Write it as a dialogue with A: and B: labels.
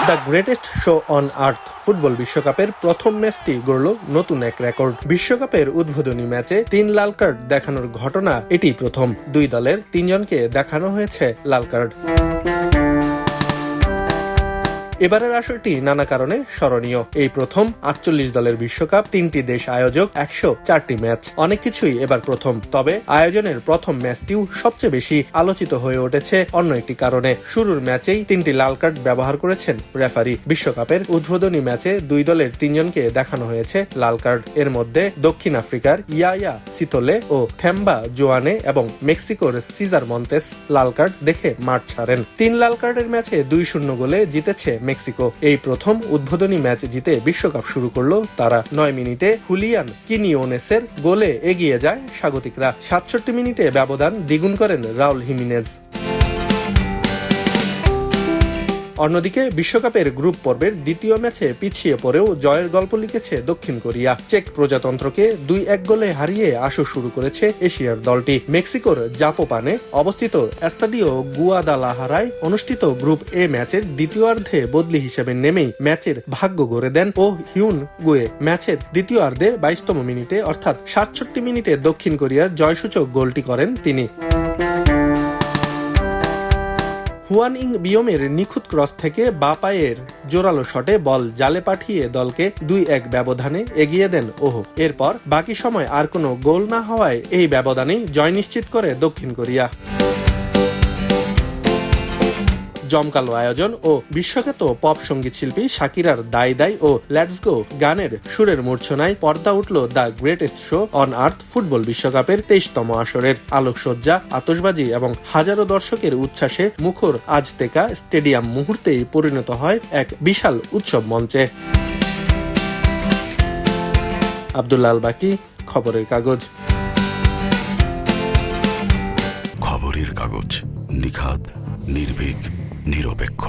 A: The greatest show on earth football বিশ্বকাপের প্রথম ম্যাচটি গড়ল নতুন এক রেকর্ড। বিশ্বকাপের উদ্বোধনী ম্যাচে 3 লাল কার্ড দেখানোর ঘটনা এটি প্রথম। দুই দলের 3 জনকে দেখানো হয়েছে লাল কার্ড। এবারের আসরটি নানা কারণে স্মরণীয়। এই প্রথম 48 দলের বিশ্বকাপ, 3টি দেশ আয়োজক, 104টি ম্যাচ। অনেক কিছুই এবার প্রথম। তবে আয়োজনের প্রথম ম্যাচটিও সবচেয়ে বেশি আলোচিত হয়ে উঠেছে অন্য একটি কারণে। শুরুর ম্যাচেই 3টি লাল কার্ড ব্যবহার করেছেন রেফারি। বিশ্বকাপের উদ্বোধনী ম্যাচে 2 দলের 3 জনকে দেখানো হয়েছে লাল কার্ড। এর মধ্যে দক্ষিণ আফ্রিকার ইয়ায়া সিতোলে ও থেম্বা জোয়ানে এবং মেক্সিকোর সিজার মন্তেস লাল কার্ড দেখে মাঠ ছাড়েন। 3 লাল কার্ডের ম্যাচে 2-0 গোলে জিতেছে মেক্সিকো। এই প্রথম উদ্বোধনী ম্যাচ জিতে বিশ্বকাপ শুরু করলো তারা। 9 মিনিটে হুলিয়ান কিনিওনেসের গোলে এগিয়ে যায় স্বাগতিকরা। 67 মিনিটে ব্যবধান দ্বিগুণ করেন রাউল হিমিনেজ। অন্যদিকে বিশ্বকাপের গ্রুপ পর্বের দ্বিতীয় ম্যাচে পিছিয়ে পড়েও জয়ের গল্প লিখেছে দক্ষিণ কোরিয়া। চেক প্রজাতন্ত্রকে 2-1 গোলে হারিয়ে আসর শুরু করেছে এশিয়ার দলটি। মেক্সিকোর জাপোপানে অবস্থিত এস্তাদিও গুয়াদালাহারায় অনুষ্ঠিত গ্রুপ এ ম্যাচের দ্বিতীয়ার্ধে বদলি হিসেবে নেমেই ম্যাচের ভাগ্য গড়ে দেন ও হিউন গুয়ে। ম্যাচের দ্বিতীয়ার্ধের 22তম মিনিটে অর্থাৎ 67 মিনিটে দক্ষিণ কোরিয়ার জয়সূচক গোলটি করেন তিনি। হুয়ান ইং বিয়মের নিখুঁত ক্রস থেকে বাঁ পায়ের জোরালো শটে বল জালে পাঠিয়ে দলকে 2-1 ব্যবধানে এগিয়ে দেন ওহো। এরপর বাকি সময় আর কোনো গোল না হওয়ায় এই ব্যবধানেই জয় নিশ্চিত করে দক্ষিণ কোরিয়া। জমকালো আয়োজন ও বিশ্বখ্যাত পপ সঙ্গীত শিল্পী শাকিরার দাই দাই ও লেটস গো গানের সুরের মূর্ছনায় পর্দা উঠল the greatest show on earth football বিশ্বকাপের 23তম আসরের। আলোকসজ্জা, আতশবাজি এবং হাজারো দর্শকের উচ্ছ্বাসে মুখর আজতেকা স্টেডিয়াম মুহূর্তেই পরিণত হয় এক বিশাল উৎসব মঞ্চে। আব্দুল্লাহ আল বাকি, খবরের কাগজ।
B: খবরের কাগজ, নিখাত, নির্ভীক, নিরপেক্ষ।